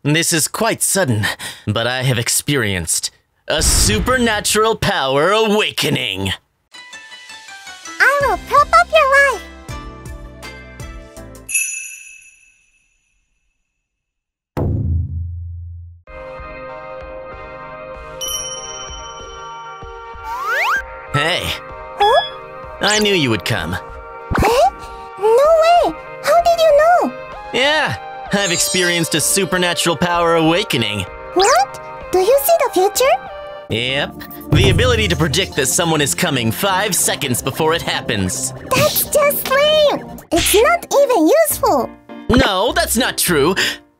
This is quite sudden, but I have experienced a supernatural power awakening. I will prop up your life. Hey. Huh? I knew you would come. Huh? No way! How did you know? Yeah, I've experienced a supernatural power awakening. What? Do you see the future? Yep. The ability to predict that someone is coming 5 seconds before it happens. That's just lame! It's not even useful! No, that's not true.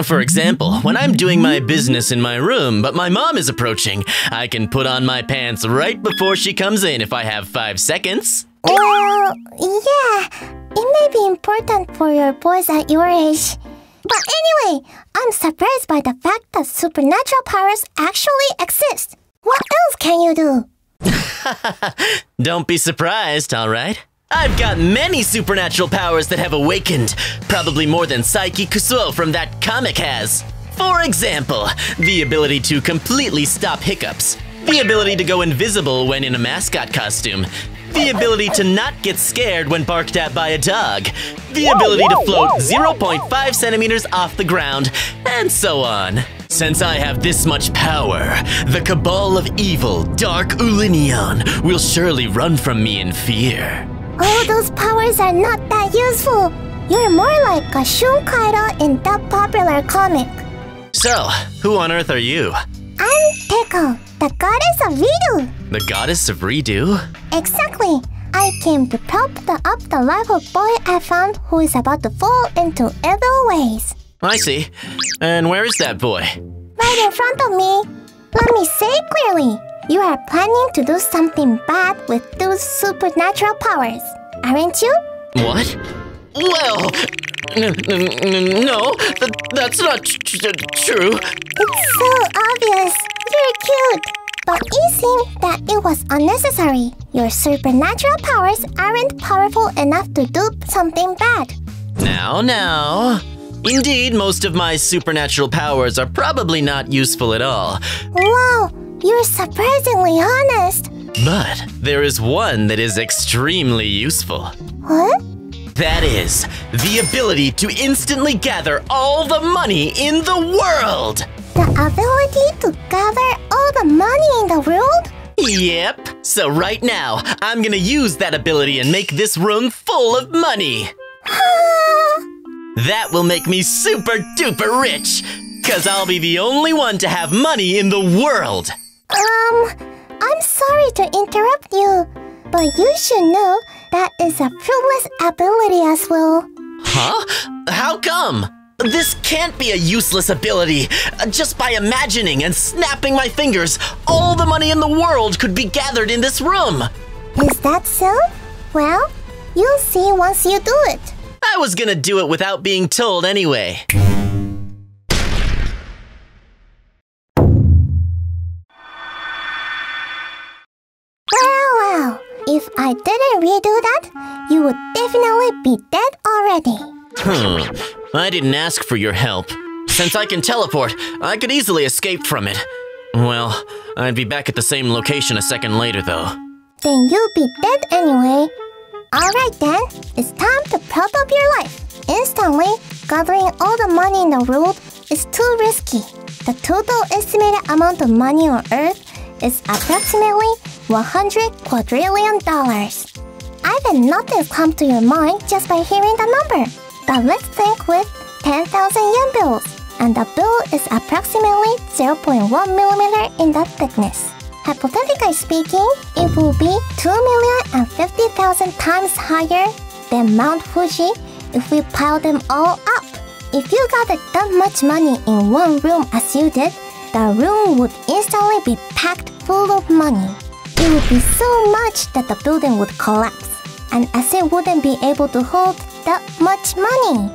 For example, when I'm doing my business in my room, but my mom is approaching, I can put on my pants right before she comes in if I have 5 seconds. Well, yeah, it may be important for your boys at your age. But anyway, I'm surprised by the fact that supernatural powers actually exist. What else can you do? Don't be surprised, all right? I've got many supernatural powers that have awakened, probably more than Saiki Kusuo from that comic has. For example, the ability to completely stop hiccups, the ability to go invisible when in a mascot costume, the ability to not get scared when barked at by a dog, the ability to float 0.5 centimeters off the ground, and so on. Since I have this much power, the cabal of evil, Dark Ulinion, will surely run from me in fear. All those powers are not that useful. You're more like a Shunkaido in that popular comic. So, who on earth are you? I'm Teko, the goddess of redo. The goddess of redo? Exactly. I came to prop up the life of boy I found who is about to fall into evil ways. I see. And where is that boy? Right in front of me. Let me say clearly. You are planning to do something bad with those supernatural powers, aren't you? What? Well, no, that's not true. It's so obvious. You're cute. But it seemed that it was unnecessary. Your supernatural powers aren't powerful enough to do something bad. Now. Indeed, most of my supernatural powers are probably not useful at all. Wow, you're surprisingly honest. But there is one that is extremely useful. What? That is, the ability to instantly gather all the money in the world! The ability to gather all the money in the world? Yep. So right now, I'm gonna use that ability and make this room full of money. That will make me super duper rich, 'cause I'll be the only one to have money in the world. I'm sorry to interrupt you, but you should know that is a fruitless ability as well. Huh? How come? This can't be a useless ability. Just by imagining and snapping my fingers, all the money in the world could be gathered in this room. Is that so? Well, you'll see once you do it. I was gonna do it without being told anyway. Well, if I didn't redo that, you would definitely be dead already. I didn't ask for your help. Since I can teleport, I could easily escape from it. Well, I'd be back at the same location a second later, though. Then you'll be dead anyway. Alright then, it's time to prop up your life. Instantly, gathering all the money in the world is too risky. The total estimated amount of money on Earth is approximately $100 quadrillion. I bet nothing's come to your mind just by hearing the number. But let's think with 10,000 yen bills, and the bill is approximately 0.1 millimeter in the thickness. Hypothetically speaking, it will be 2,050,000 times higher than Mount Fuji if we pile them all up. If you gathered that much money in one room as you did, the room would instantly be packed full of money. It would be so much that the building would collapse, and as it wouldn't be able to hold that much money.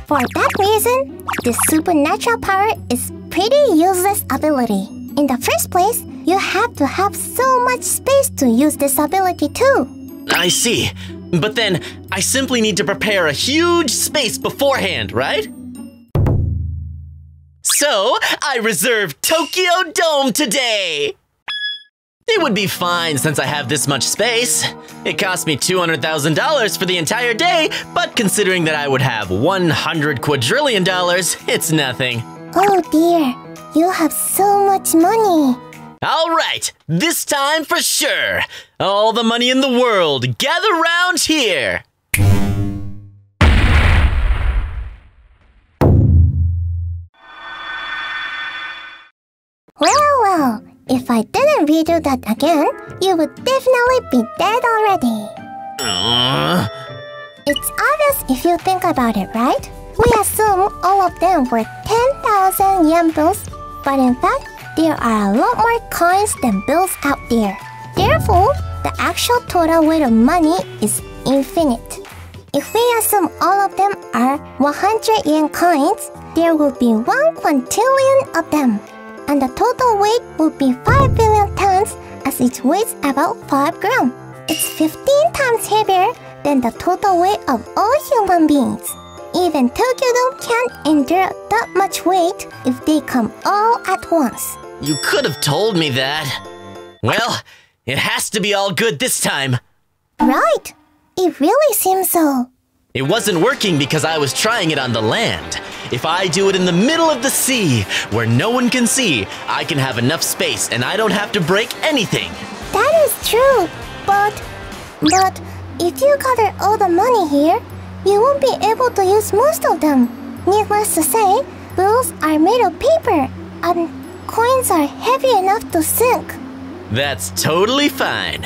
For that reason, this supernatural power is pretty useless ability. In the first place, you have to have so much space to use this ability too. I see. But then, I simply need to prepare a huge space beforehand, right? So, I reserved Tokyo Dome today! It would be fine since I have this much space. It cost me $200,000 for the entire day, but considering that I would have $100 quadrillion, it's nothing. Oh dear, you have so much money. Alright, this time for sure. All the money in the world, gather round here. Well, if I didn't redo that again, you would definitely be dead already. It's obvious if you think about it, right? We assume all of them were 10,000 yen bills, but in fact, there are a lot more coins than bills out there. Therefore, the actual total weight of money is infinite. If we assume all of them are 100 yen coins, there will be 1 quintillion of them. And the total weight would be 5 billion tons as it weighs about 5 grams. It's 15 times heavier than the total weight of all human beings. Even Tokyo Dome can't endure that much weight if they come all at once. You could have told me that. Well, it has to be all good this time. Right. It really seems so. It wasn't working because I was trying it on the land. If I do it in the middle of the sea, where no one can see, I can have enough space and I don't have to break anything. That is true, but if you gather all the money here, you won't be able to use most of them. Needless to say, bills are made of paper, and coins are heavy enough to sink. That's totally fine.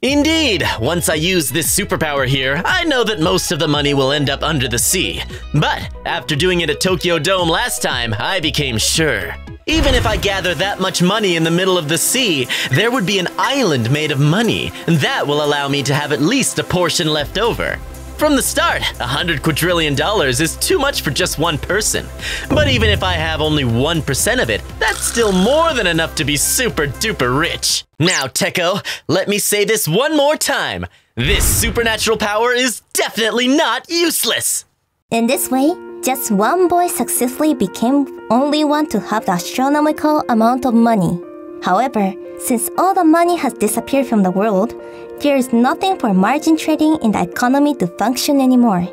Indeed, once I use this superpower here, I know that most of the money will end up under the sea. But after doing it at Tokyo Dome last time, I became sure. Even if I gather that much money in the middle of the sea, there would be an island made of money, and that will allow me to have at least a portion left over. From the start, $100 quadrillion is too much for just one person. But even if I have only 1% of it, that's still more than enough to be super duper rich. Now, Teko, let me say this one more time. This supernatural power is definitely not useless. In this way, just one boy successfully became only one to have the astronomical amount of money. However, since all the money has disappeared from the world, there is nothing for margin trading in the economy to function anymore,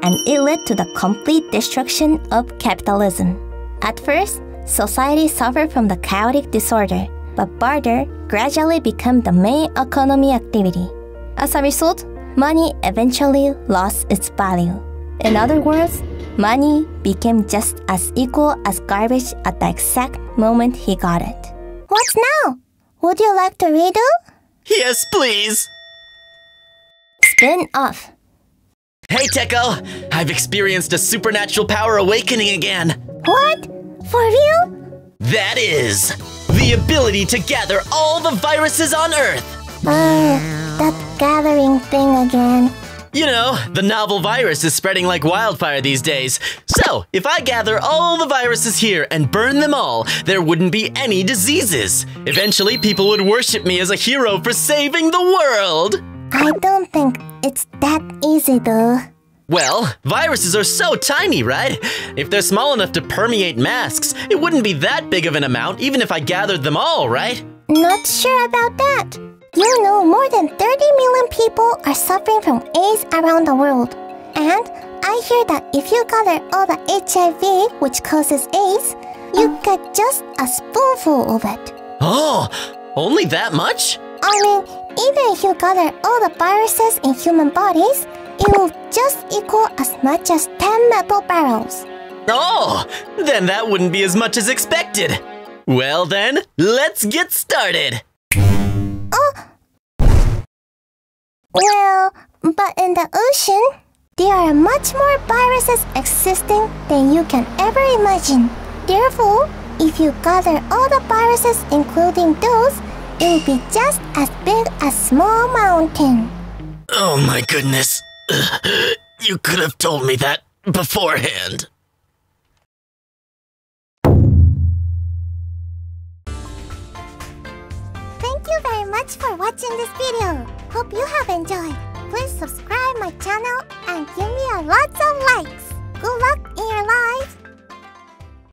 and it led to the complete destruction of capitalism. At first, society suffered from the chaotic disorder, but barter gradually became the main economy activity. As a result, money eventually lost its value. In other words, money became just as equal as garbage at the exact moment he got it. What now? Would you like to redo? Yes, please. Spin off. Hey, Teko! I've experienced a supernatural power awakening again. What? For real? That is the ability to gather all the viruses on Earth. That gathering thing again. You know, the novel virus is spreading like wildfire these days. So, if I gather all the viruses here and burn them all, there wouldn't be any diseases. Eventually, people would worship me as a hero for saving the world. I don't think it's that easy though. Well, viruses are so tiny, right? If they're small enough to permeate masks, it wouldn't be that big of an amount even if I gathered them all, right? Not sure about that. You know, more than 30 million people are suffering from AIDS around the world. And I hear that if you gather all the HIV which causes AIDS, you get just a spoonful of it. Oh, only that much? I mean, even if you gather all the viruses in human bodies, it will just equal as much as 10 metal barrels. Oh, then that wouldn't be as much as expected. Well then, let's get started. Well, but in the ocean, there are much more viruses existing than you can ever imagine. Therefore, if you gather all the viruses including those, it will be just as big as a small mountain. Oh my goodness. You could have told me that beforehand. Thank you very much for watching this video. Hope you have enjoyed. Please subscribe my channel and give me a lots of likes.